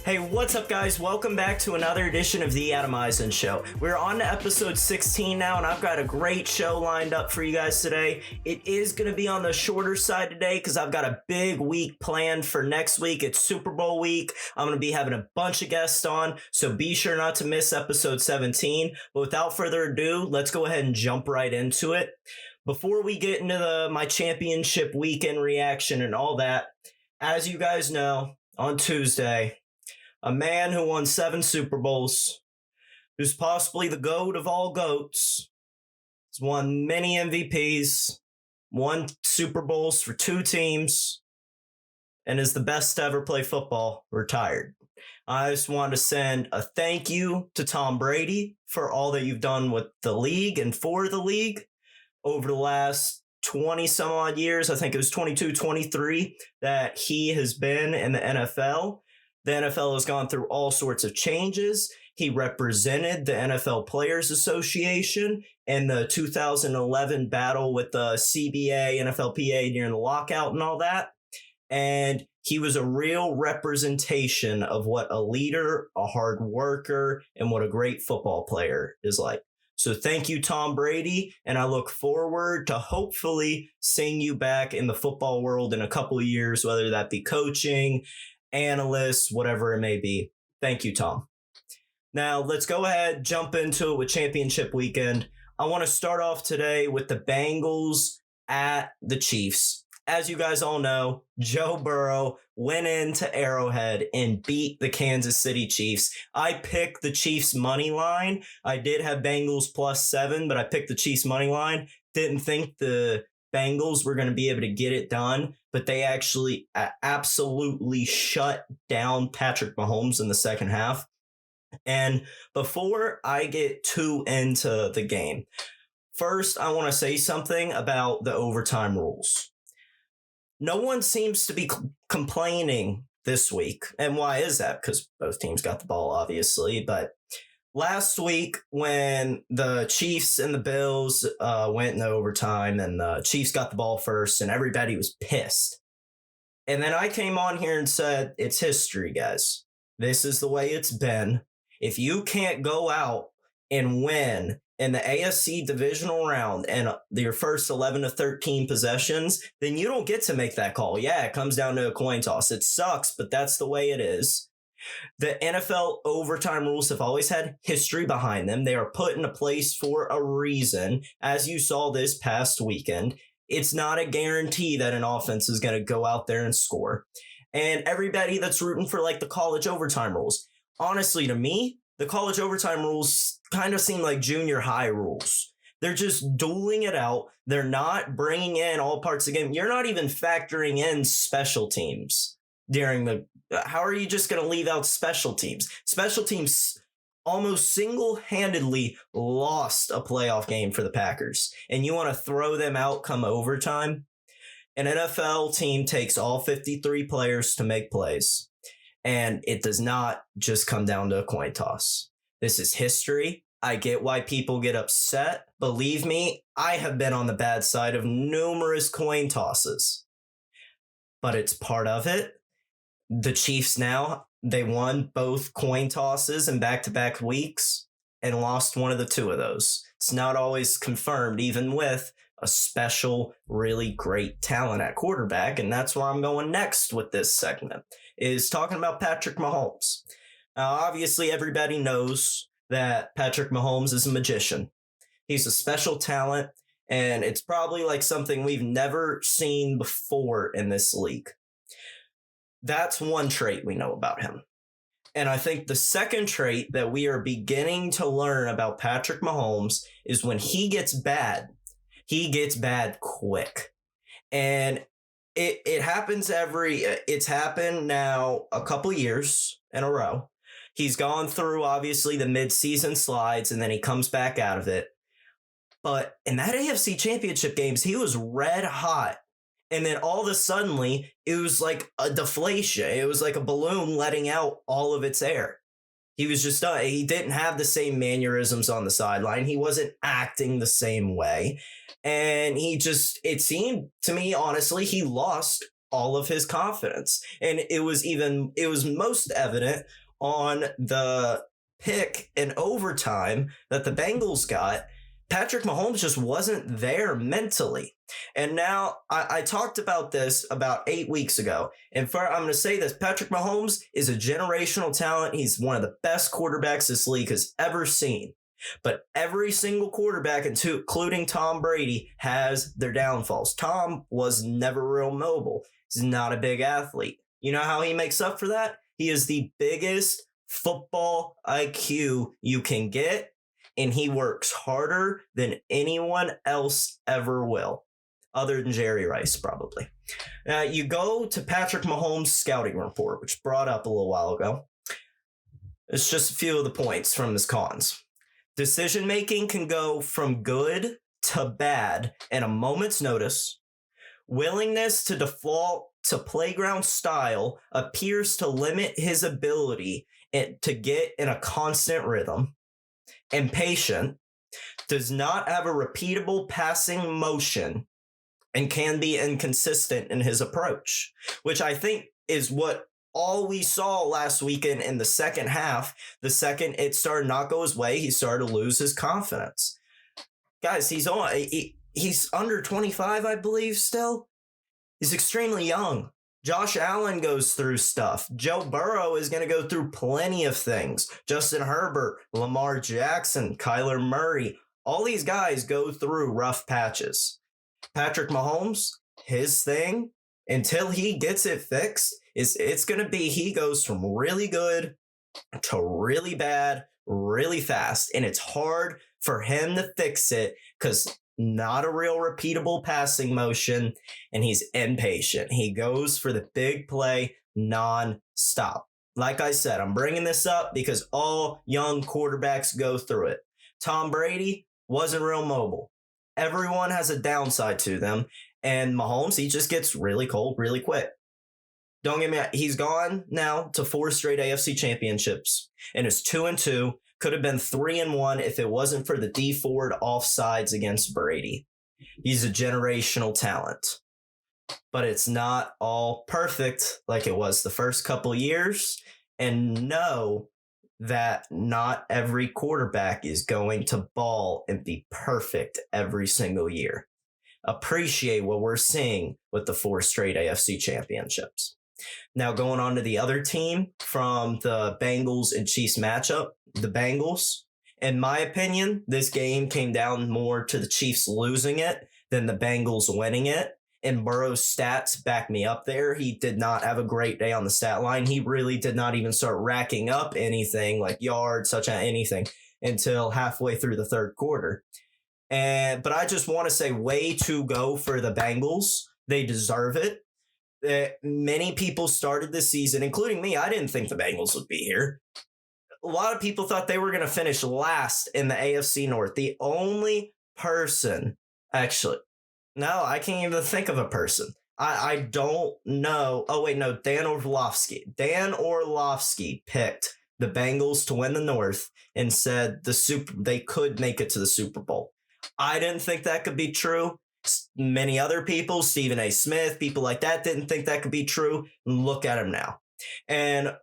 Hey, what's up, guys? Welcome back to another edition of the Adam Eisen Show. We're on to episode 16 now, and I've got a great show lined up for you guys today. It is going to be on the shorter side today because I've got a big week planned for next week. It's Super Bowl week. I'm going to be having a bunch of guests on, so be sure not to miss episode 17. But without further ado, let's go ahead and jump right into it. Before we get into my championship weekend reaction and all that, as you guys know, on Tuesday, a man who won 7 Super Bowls, who's possibly the GOAT of all GOATs, has won many MVPs, won Super Bowls for 2 teams, and is the best to ever play football, retired. I just want to send a thank you to Tom Brady for all that you've done with the league and for the league over the last 20 some odd years. I think it was 22, 23 that he has been in the NFL. The NFL has gone through all sorts of changes. He represented the NFL Players Association in the 2011 battle with the CBA, NFLPA during the lockout and all that. And he was a real representation of what a leader, a hard worker, and what a great football player is like. So thank you, Tom Brady, and I look forward to hopefully seeing you back in the football world in a couple of years, whether that be coaching, analysts, whatever it may be. Thank you, Tom. Now, let's go ahead, jump into it with championship weekend. I want to start off today with the Bangles at the Chiefs. As you guys all know, Joe Burrow went into Arrowhead and beat the Kansas City Chiefs. I picked the Chiefs money line. I did have Bengals +7, but I picked the Chiefs money line. Didn't think the Bengals were going to be able to get it done, but they actually absolutely shut down Patrick Mahomes in the second half. And before I get too into the game, first I want to say something about the overtime rules. No one seems to be complaining this week. And why is that? Because both teams got the ball, obviously. But last week, when the Chiefs and the Bills went in overtime and the Chiefs got the ball first and everybody was pissed. And then I came on here and said, it's history, guys. This is the way it's been. If you can't go out and win in the AFC divisional round and your first 11 to 13 possessions, then you don't get to make that call. Yeah, it comes down to a coin toss. It sucks, but that's the way it is. The NFL overtime rules have always had history behind them. They are put into place for a reason. As you saw this past weekend, it's not a guarantee that an offense is going to go out there and score. And everybody that's rooting for like the college overtime rules, honestly, to me, the college overtime rules kind of seem like junior high rules. They're just dueling it out. They're not bringing in all parts of the game. You're not even factoring in special teams during the... How are you just going to leave out special teams? Special teams almost single-handedly lost a playoff game for the Packers. And you want to throw them out come overtime? An NFL team takes all 53 players to make plays. And it does not just come down to a coin toss. This is history. I get why people get upset. Believe me, I have been on the bad side of numerous coin tosses. But it's part of it. The Chiefs now, they won both coin tosses in back-to-back weeks and lost one of the 2 of those. It's not always confirmed, even with a special, really great talent at quarterback. And that's where I'm going next with this segment, is talking about Patrick Mahomes. Now, obviously, everybody knows that Patrick Mahomes is a magician. He's a special talent, and it's probably like something we've never seen before in this league. That's one trait we know about him. And I think the second trait that we are beginning to learn about Patrick Mahomes is when he gets bad quick. And it happens it's happened now a couple years in a row. He's gone through, obviously, the mid-season slides, and then he comes back out of it. But in that AFC Championship games, he was red hot. And then all of a sudden, it was like a deflation. It was like a balloon letting out all of its air. He was just done. He didn't have the same mannerisms on the sideline. He wasn't acting the same way. And it seemed to me, honestly, he lost all of his confidence. And it was most evident on the pick in overtime that the Bengals got. Patrick Mahomes just wasn't there mentally. And now I talked about this about 8 weeks ago. And I'm going to say this. Patrick Mahomes is a generational talent. He's one of the best quarterbacks this league has ever seen. But every single quarterback, including Tom Brady, has their downfalls. Tom was never real mobile. He's not a big athlete. You know how he makes up for that? He is the biggest football IQ you can get, and he works harder than anyone else ever will, other than Jerry Rice, probably. You go to Patrick Mahomes' scouting report, which brought up a little while ago. It's just a few of the points from his cons. Decision-making can go from good to bad in a moment's notice. Willingness to default to playground style appears to limit his ability to get in a constant rhythm. Impatient, does not have a repeatable passing motion, and can be inconsistent in his approach, which I think is what all we saw last weekend in the second half. The second it started to not go his way, he started to lose his confidence. Guys, he's under 25, I believe, still. He's extremely young. Josh Allen goes through stuff. Joe Burrow is going to go through plenty of things. Justin Herbert, Lamar Jackson, Kyler Murray, all these guys go through rough patches. Patrick Mahomes, his thing, until he gets it fixed, it's going to be he goes from really good to really bad really fast. And it's hard for him to fix it because not a real repeatable passing motion, and he's impatient. He goes for the big play non-stop. Like I said, I'm bringing this up because all young quarterbacks go through it. Tom Brady wasn't real mobile. Everyone has a downside to them, and Mahomes, he just gets really cold really quick. Don't get me wrong, he's gone now to 4 straight AFC championships, and is 2-2. Could have been 3-1 if it wasn't for the D Ford offsides against Brady. He's a generational talent. But it's not all perfect like it was the first couple years. And know that not every quarterback is going to ball and be perfect every single year. Appreciate what we're seeing with the 4 straight AFC championships. Now going on to the other team from the Bengals and Chiefs matchup, the Bengals. In my opinion, this game came down more to the Chiefs losing it than the Bengals winning it. And Burrow's stats back me up there. He did not have a great day on the stat line. He really did not even start racking up anything like yards, such as anything, until halfway through the third quarter. But I just want to say way to go for the Bengals. They deserve it. Many people started this season, including me. I didn't think the Bengals would be here. A lot of people thought they were going to finish last in the AFC North. The only person, actually, no, I can't even think of a person. I don't know. Oh, wait, no, Dan Orlovsky. Dan Orlovsky picked the Bengals to win the North and said they could make it to the Super Bowl. I didn't think that could be true. Many other people, Stephen A. Smith, people like that didn't think that could be true. Look at him now. And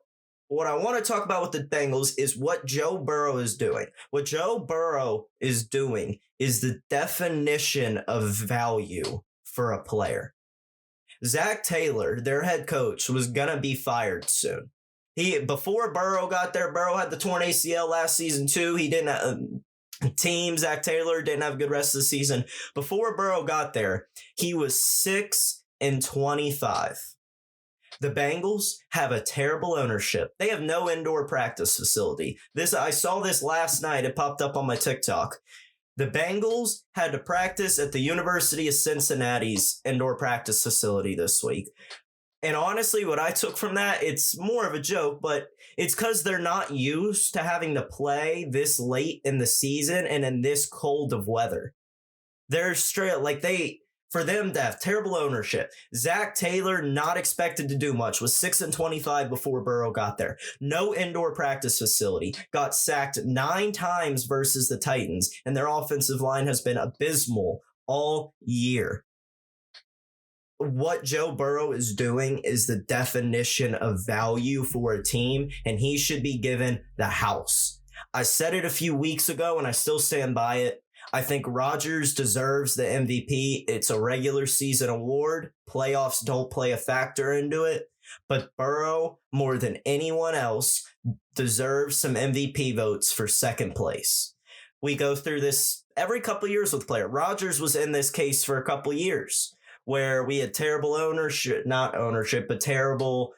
what I want to talk about with the Bengals is what Joe Burrow is doing. What Joe Burrow is doing is the definition of value for a player. Zach Taylor, their head coach, was going to be fired soon. Before Burrow got there, Burrow had the torn ACL last season too. He didn't Zach Taylor didn't have a good rest of the season. Before Burrow got there, he was 6-25. The Bengals have a terrible ownership. They have no indoor practice facility. I saw this last night. It popped up on my TikTok. The Bengals had to practice at the University of Cincinnati's indoor practice facility this week. And honestly, what I took from that, it's more of a joke, but it's because they're not used to having to play this late in the season and in this cold of weather. They're straight, for them to have terrible ownership. Zach Taylor, not expected to do much, was 6-25 before Burrow got there. No indoor practice facility. Got sacked 9 times versus the Titans, and their offensive line has been abysmal all year. what Joe Burrow is doing is the definition of value for a team, and he should be given the house. I said it a few weeks ago, and I still stand by it. I think Rodgers deserves the MVP. It's a regular season award. Playoffs don't play a factor into it. But Burrow, more than anyone else, deserves some MVP votes for second place. We go through this every couple of years with player. Rodgers was in this case for a couple of years where we had terrible but terrible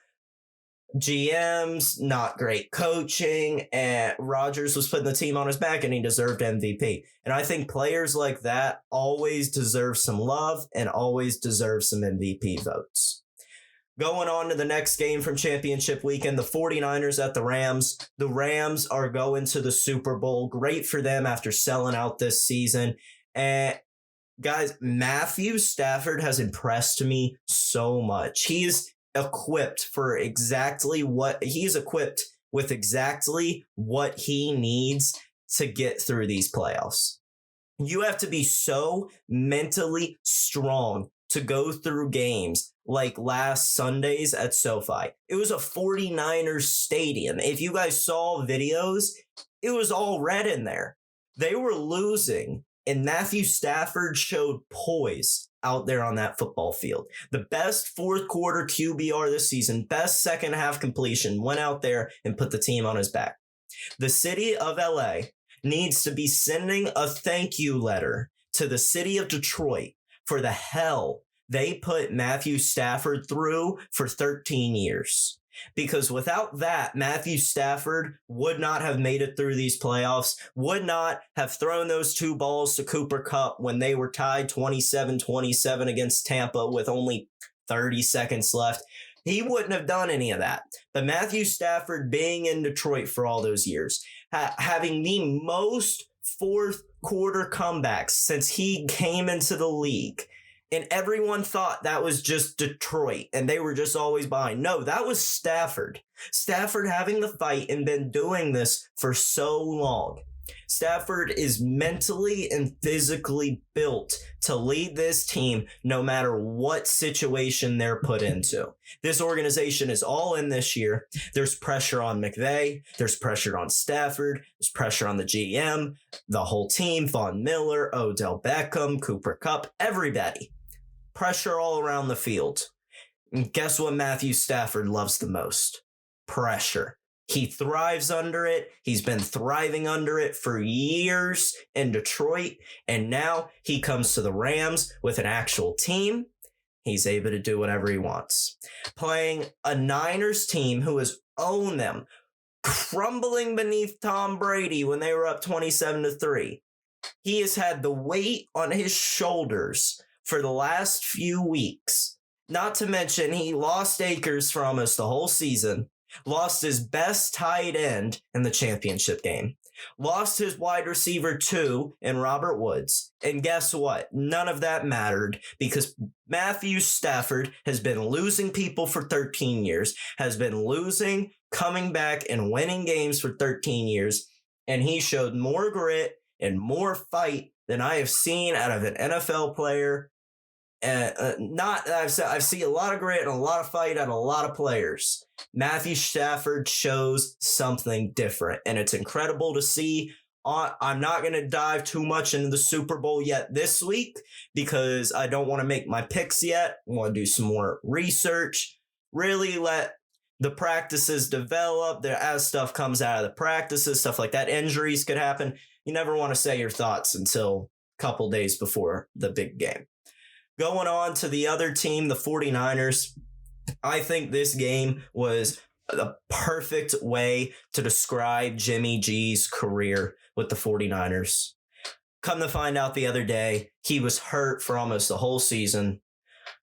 GMs, not great coaching, and Rodgers was putting the team on his back and he deserved MVP. And I think players like that always deserve some love and always deserve some MVP votes. Going on to the next game from championship weekend, the 49ers at the Rams. The Rams are going to the Super Bowl. Great for them after selling out this season. And guys, Matthew Stafford has impressed me so much. He's equipped with exactly what he needs to get through these playoffs. You have to be so mentally strong to go through games like last Sunday's at SoFi. It was a 49ers stadium. If you guys saw videos, it was all red in there. They were losing, and Matthew Stafford showed poise out there on that football field. The best fourth quarter QBR this season, best second half completion, went out there and put the team on his back. The city of LA needs to be sending a thank you letter to the city of Detroit for the hell they put Matthew Stafford through for 13 years. Because without that, Matthew Stafford would not have made it through these playoffs, would not have thrown those two balls to Cooper Kupp when they were tied 27-27 against Tampa with only 30 seconds left. He wouldn't have done any of that. But Matthew Stafford being in Detroit for all those years, having the most fourth quarter comebacks since he came into the league, and everyone thought that was just Detroit and they were just always behind. No, that was Stafford. Stafford having the fight and been doing this for so long. Stafford is mentally and physically built to lead this team no matter what situation they're put into. This organization is all in this year. There's pressure on McVay. There's pressure on Stafford. There's pressure on the GM, the whole team, Von Miller, Odell Beckham, Cooper Kupp, everybody. Pressure all around the field. And guess what Matthew Stafford loves the most? Pressure. He thrives under it. He's been thriving under it for years in Detroit. And now he comes to the Rams with an actual team. He's able to do whatever he wants. Playing a Niners team who has owned them, crumbling beneath Tom Brady when they were up 27-3. He has had the weight on his shoulders for the last few weeks. Not to mention, he lost Akers for almost the whole season, lost his best tight end in the championship game, lost his wide receiver 2 in Robert Woods. And guess what? None of that mattered because Matthew Stafford has been losing people for 13 years, has been losing, coming back, and winning games for 13 years. And he showed more grit and more fight than I have seen out of an NFL player. I've seen a lot of grit and a lot of fight out of a lot of players. Matthew Stafford shows something different, and it's incredible to see. I'm not going to dive too much into the Super Bowl yet this week because I don't want to make my picks yet. I want to do some more research, really let the practices develop there as stuff comes out of the practices, stuff like that. Injuries could happen. You never want to say your thoughts until a couple days before the big game. Going on to the other team, the 49ers, I think this game was the perfect way to describe Jimmy G's career with the 49ers. Come to find out the other day, he was hurt for almost the whole season.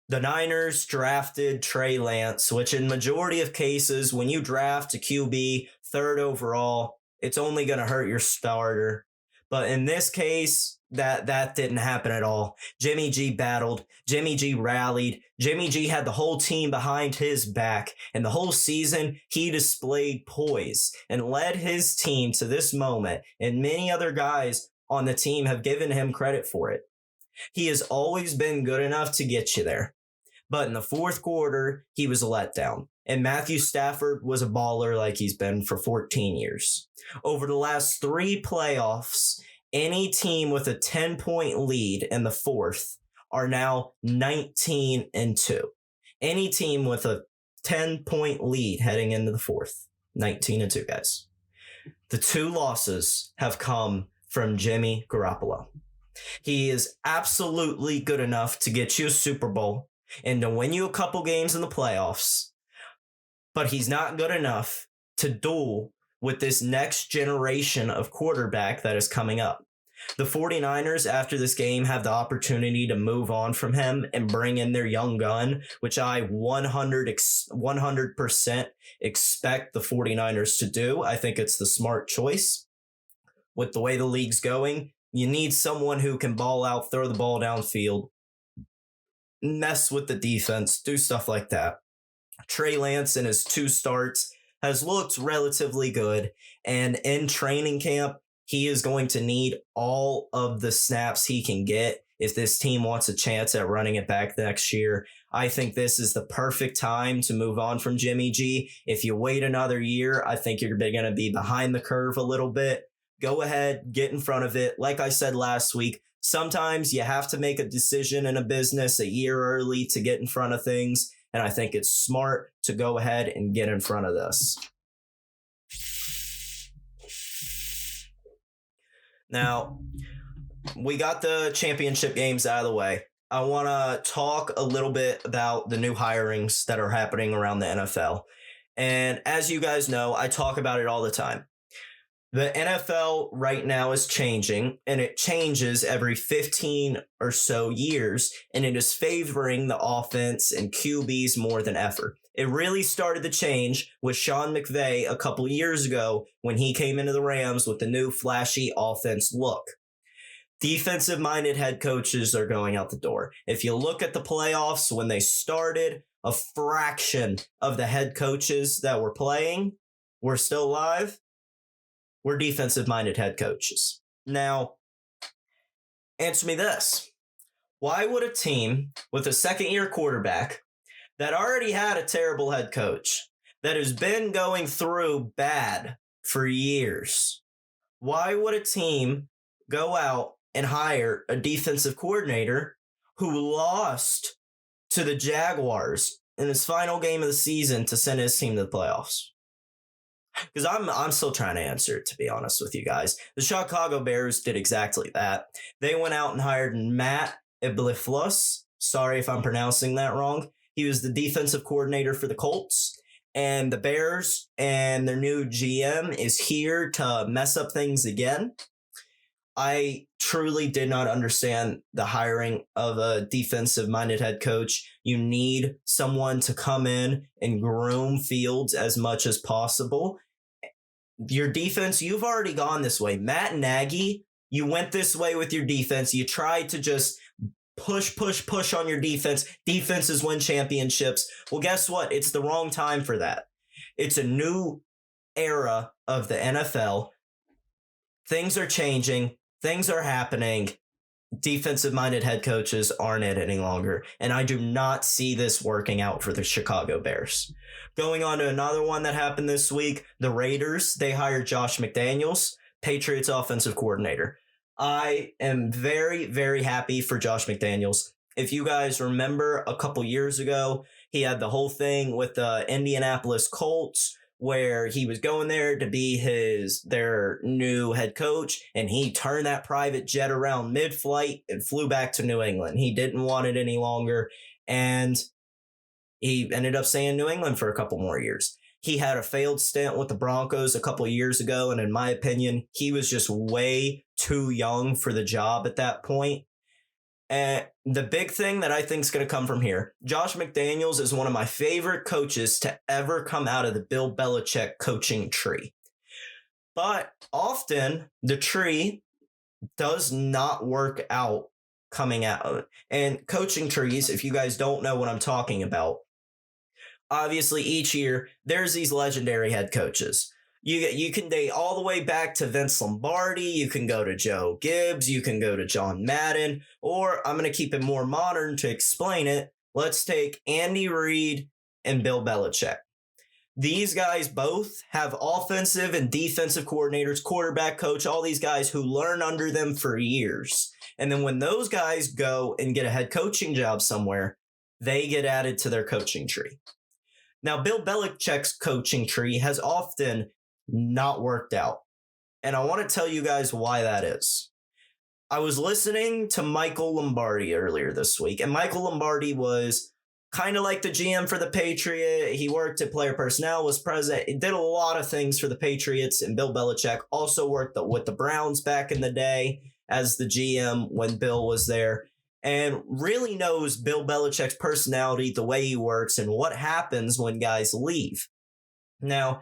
The Niners drafted Trey Lance, which in majority of cases, when you draft a QB third overall, it's only going to hurt your starter. But in this case, that didn't happen at all. Jimmy G battled. Jimmy G rallied. Jimmy G had the whole team behind his back. And the whole season, he displayed poise and led his team to this moment. And many other guys on the team have given him credit for it. He has always been good enough to get you there. But in the fourth quarter, he was a letdown. And Matthew Stafford was a baller like he's been for 14 years. Over the last 3 playoffs, any team with a 10-point lead in the fourth are now 19-2. Any team with a 10-point lead heading into the fourth, 19-2, guys. The 2 losses have come from Jimmy Garoppolo. He is absolutely good enough to get you a Super Bowl and to win you a couple games in the playoffs, but he's not good enough to duel with this next generation of quarterback that is coming up. The 49ers, after this game, have the opportunity to move on from him and bring in their young gun, which I 100% expect the 49ers to do. I think it's the smart choice. With the way the league's going, you need someone who can ball out, throw the ball downfield, mess with the defense, do stuff like that. Trey Lance in his 2 starts has looked relatively good, and in training camp, he is going to need all of the snaps he can get if this team wants a chance at running it back next year. I think this is the perfect time to move on from Jimmy G. If you wait another year, I think you're going to be behind the curve a little bit. Go ahead, get in front of it. Like I said last week, sometimes you have to make a decision in a business a year early to get in front of things. And I think it's smart to go ahead and get in front of this. Now, we got the championship games out of the way. I want to talk a little bit about the new hirings that are happening around the NFL. And as you guys know, I talk about it all the time. The NFL right now is changing, and it changes every 15 or so years, and it is favoring the offense and QBs more than ever. It really started to change with Sean McVay a couple years ago when he came into the Rams with the new flashy offense look. Defensive-minded head coaches are going out the door. If you look at the playoffs when they started, a fraction of the head coaches that were playing were still alive. We're defensive-minded head coaches. Now, answer me this. Why would a team with a second-year quarterback that already had a terrible head coach, that has been going through bad for years, why would a team go out and hire a defensive coordinator who lost to the Jaguars in his final game of the season to send his team to the playoffs? Because I'm still trying to answer it, to be honest with you guys. The Chicago Bears did exactly that. They went out and hired Matt Eberflus. Sorry if I'm pronouncing that wrong. He was the defensive coordinator for the Colts. And the Bears and their new GM is here to mess up things again. I truly did not understand the hiring of a defensive-minded head coach. You need someone to come in and groom Fields as much as possible. Your defense, you've already gone this way. Matt Nagy, you went this way with your defense. You tried to just push on your defense. Defenses win championships. Well, guess what? It's the wrong time for that. It's a new era of the NFL. Things are changing. Things are happening. Defensive-minded head coaches aren't it any longer. And I do not see this working out for the Chicago Bears. Going on to another one that happened this week, the Raiders, they hired Josh McDaniels, Patriots offensive coordinator. I am very, very happy for Josh McDaniels. If you guys remember a couple years ago, he had the whole thing with the Indianapolis Colts where he was going there to be their new head coach, and he turned that private jet around mid-flight and flew back to New England. He didn't want it any longer, and he ended up staying in New England for a couple more years. He had a failed stint with the Broncos a couple of years ago, and in my opinion, he was just way too young for the job at that point. And the big thing that I think is going to come from here, Josh McDaniels is one of my favorite coaches to ever come out of the Bill Belichick coaching tree. But often the tree does not work out coming out. And coaching trees, if you guys don't know what I'm talking about, obviously each year there's these legendary head coaches. You can date all the way back to Vince Lombardi. You can go to Joe Gibbs. You can go to John Madden. Or I'm going to keep it more modern to explain it. Let's take Andy Reid and Bill Belichick. These guys both have offensive and defensive coordinators, quarterback coach, all these guys who learn under them for years. And then when those guys go and get a head coaching job somewhere, they get added to their coaching tree. Now, Bill Belichick's coaching tree has often not worked out. And I want to tell you guys why that is. I was listening to Michael Lombardi earlier this week, and Michael Lombardi was kind of like the GM for the Patriots. He worked at player personnel, was president. He did a lot of things for the Patriots. And Bill Belichick also worked with the Browns back in the day as the GM when Bill was there. And really knows Bill Belichick's personality, the way he works, and what happens when guys leave. Now,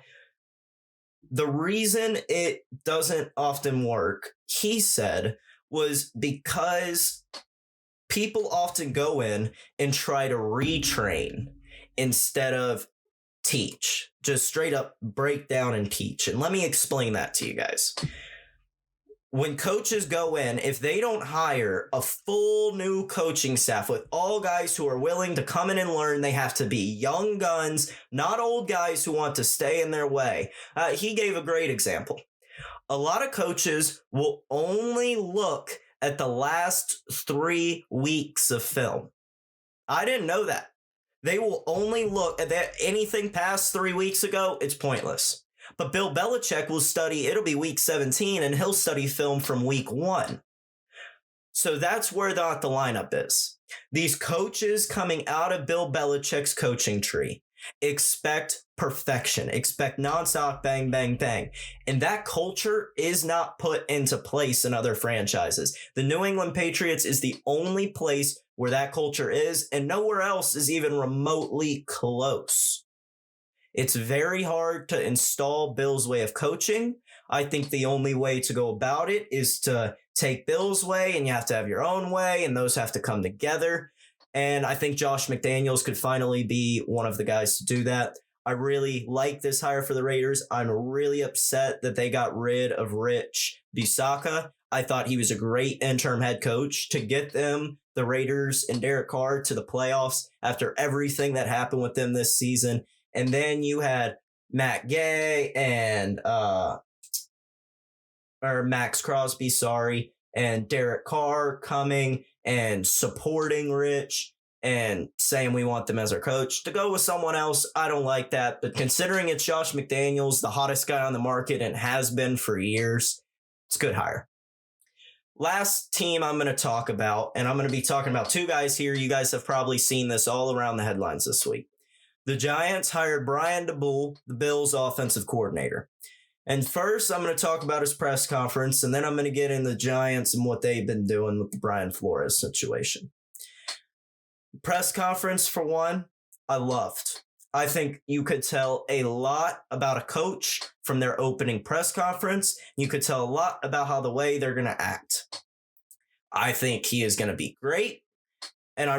the reason it doesn't often work, he said, was because people often go in and try to retrain instead of teach. Just straight up break down and teach. And let me explain that to you guys. When coaches go in, if they don't hire a full new coaching staff with all guys who are willing to come in and learn, they have to be young guns, not old guys who want to stay in their way. He gave a great example. A lot of coaches will only look at the last 3 weeks of film. I didn't know that. They will only look at that. Anything past 3 weeks ago, it's pointless. But Bill Belichick will study, it'll be week 17, and he'll study film from week 1. So that's where the lineup is. These coaches coming out of Bill Belichick's coaching tree expect perfection, expect nonstop bang, bang, bang. And that culture is not put into place in other franchises. The New England Patriots is the only place where that culture is, and nowhere else is even remotely close. It's very hard to install Bill's way of coaching. I think the only way to go about it is to take Bill's way, and you have to have your own way, and those have to come together. And I think Josh McDaniels could finally be one of the guys to do that. I really like this hire for the Raiders. I'm really upset that they got rid of Rich Bisaccia. I thought he was a great interim head coach to get them, the Raiders and Derek Carr, to the playoffs after everything that happened with them this season. And then you had Matt Gay and Max Crosby, and Derek Carr coming and supporting Rich and saying we want them as our coach. To go with someone else, I don't like that. But considering it's Josh McDaniels, the hottest guy on the market and has been for years, it's a good hire. Last team I'm going to talk about, and I'm going to be talking about two guys here. You guys have probably seen this all around the headlines this week. The Giants hired Brian Daboll, the Bills' offensive coordinator. And first, I'm going to talk about his press conference, and then I'm going to get into the Giants and what they've been doing with the Brian Flores situation. Press conference, for one, I loved. I think you could tell a lot about a coach from their opening press conference. You could tell a lot about how the way they're going to act. I think he is going to be great. And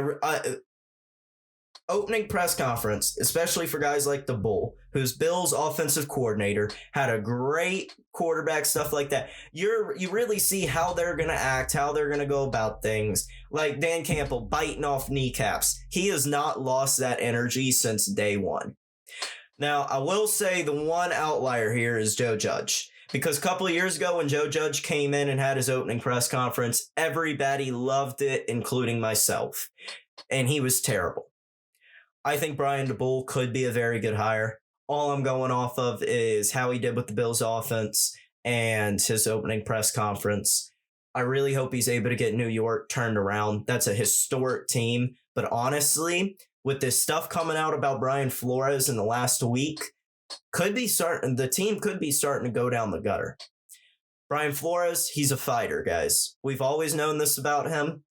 opening press conference, especially for guys like the Bull, who's Bill's offensive coordinator, had a great quarterback, stuff like that. You really see how they're going to act, how they're going to go about things. Like Dan Campbell biting off kneecaps. He has not lost that energy since day one. Now, I will say the one outlier here is Joe Judge. Because a couple of years ago when Joe Judge came in and had his opening press conference, everybody loved it, including myself. And he was terrible. I think Brian Daboll could be a very good hire. All I'm going off of is how he did with the Bills offense and his opening press conference. I really hope he's able to get New York turned around. That's a historic team. But honestly, with this stuff coming out about Brian Flores in the last week, the team could be starting to go down the gutter. Brian Flores, he's a fighter, guys. We've always known this about him.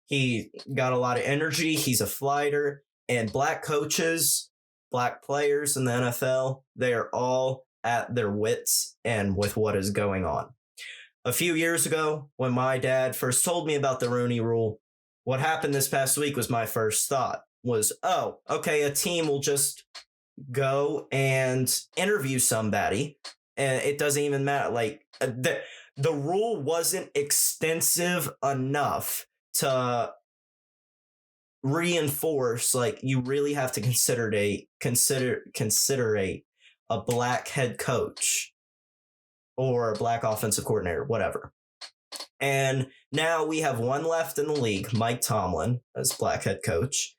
He got a lot of energy. He's a fighter. And black coaches, black players in the NFL, they are all at their wits end with what is going on. A few years ago, when my dad first told me about the Rooney Rule, what happened this past week was my first thought was, oh, okay, a team will just go and interview somebody, and it doesn't even matter. Like, the rule wasn't extensive enough to reinforce, like, you really have to consider a black head coach or a black offensive coordinator, whatever. And now we have one left in the league, Mike Tomlin, as black head coach.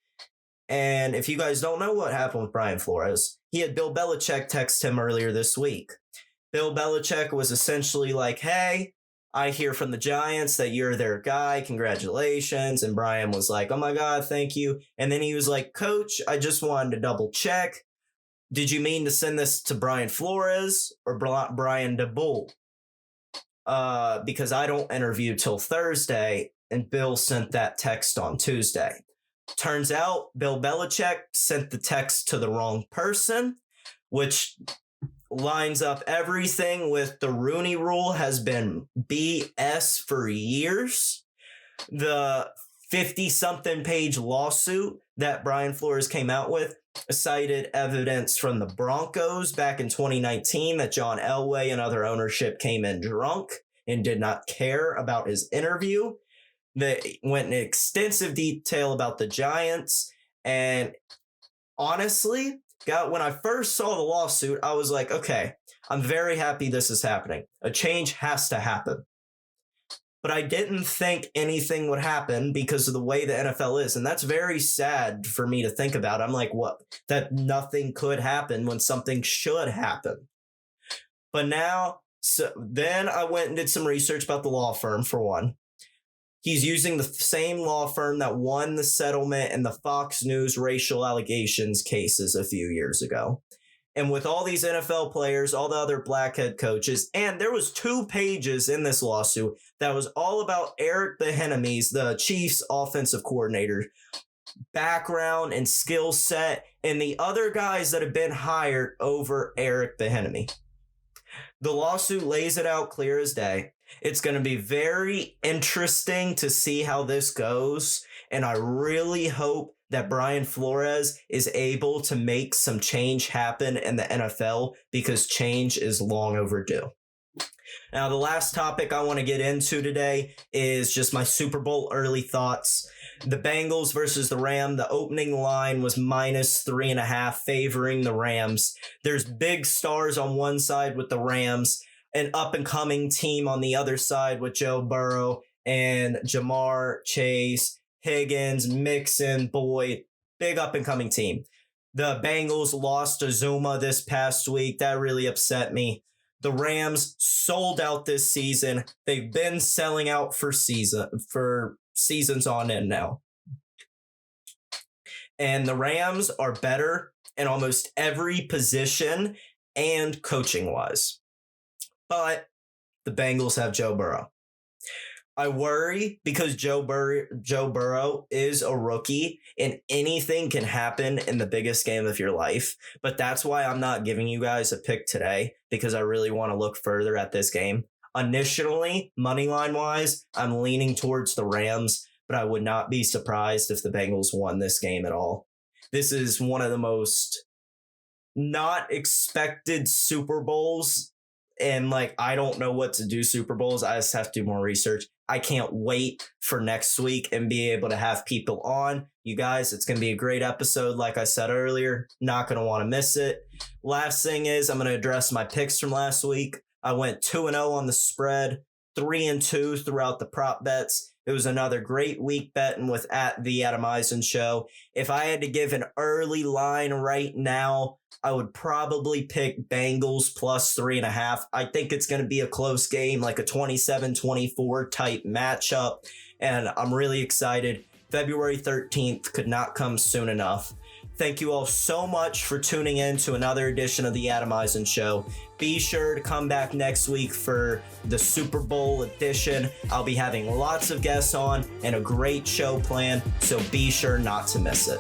And if you guys don't know what happened with Brian Flores, he had Bill Belichick text him earlier this week. Bill Belichick was essentially like, hey, I hear from the Giants that you're their guy. Congratulations. And Brian was like, oh my God, thank you. And then he was like, Coach, I just wanted to double check. Did you mean to send this to Brian Flores or Brian DeBull? Because I don't interview till Thursday, and Bill sent that text on Tuesday. Turns out Bill Belichick sent the text to the wrong person, which lines up everything with the Rooney Rule has been BS for years. The 50-something page lawsuit that Brian Flores came out with cited evidence from the Broncos back in 2019 that John Elway and other ownership came in drunk and did not care about his interview. They went in extensive detail about the Giants. And honestly, when I first saw the lawsuit, I was like, okay, I'm very happy this is happening. A change has to happen. But I didn't think anything would happen because of the way the NFL is. And that's very sad for me to think about. I'm like, what? That nothing could happen when something should happen. But now, then I went and did some research about the law firm, for one. He's using the same law firm that won the settlement in the Fox News racial allegations cases a few years ago. And with all these NFL players, all the other black head coaches, and there was 2 pages in this lawsuit that was all about Eric Bieniemy, the Chiefs offensive coordinator, background and skill set, and the other guys that have been hired over Eric Bieniemy. The lawsuit lays it out clear as day. It's going to be very interesting to see how this goes, and I really hope that Brian Flores is able to make some change happen in the NFL, because change is long overdue. Now, the last topic I want to get into today is just my Super Bowl early thoughts. The Bengals versus the Rams, the opening line was -3.5 favoring the Rams. There's big stars on one side with the Rams, an up-and-coming team on the other side with Joe Burrow and Jamar Chase, Higgins, Mixon, Boyd, big up-and-coming team. The Bengals lost to Zuma this past week. That really upset me. The Rams sold out this season. They've been selling out for seasons on end now. And the Rams are better in almost every position and coaching-wise. But the Bengals have Joe Burrow. I worry because Joe Burrow is a rookie and anything can happen in the biggest game of your life. But that's why I'm not giving you guys a pick today, because I really want to look further at this game. Initially, money line wise, I'm leaning towards the Rams, but I would not be surprised if the Bengals won this game at all. This is one of the most not expected Super Bowls. And I don't know what to do Super Bowls. I just have to do more research. I can't wait for next week and be able to have people on. You guys, it's going to be a great episode. Like I said earlier, not going to want to miss it. Last thing is I'm going to address my picks from last week. I went 2-0 on the spread, 3-2 throughout the prop bets. It was another great week betting with the Adam Eisen Show. If I had to give an early line right now, I would probably pick Bengals plus 3.5. I think it's going to be a close game, like a 27-24 type matchup. And I'm really excited. February 13th could not come soon enough. Thank you all so much for tuning in to another edition of the Adam Eisen Show. Be sure to come back next week for the Super Bowl edition. I'll be having lots of guests on and a great show planned, so be sure not to miss it.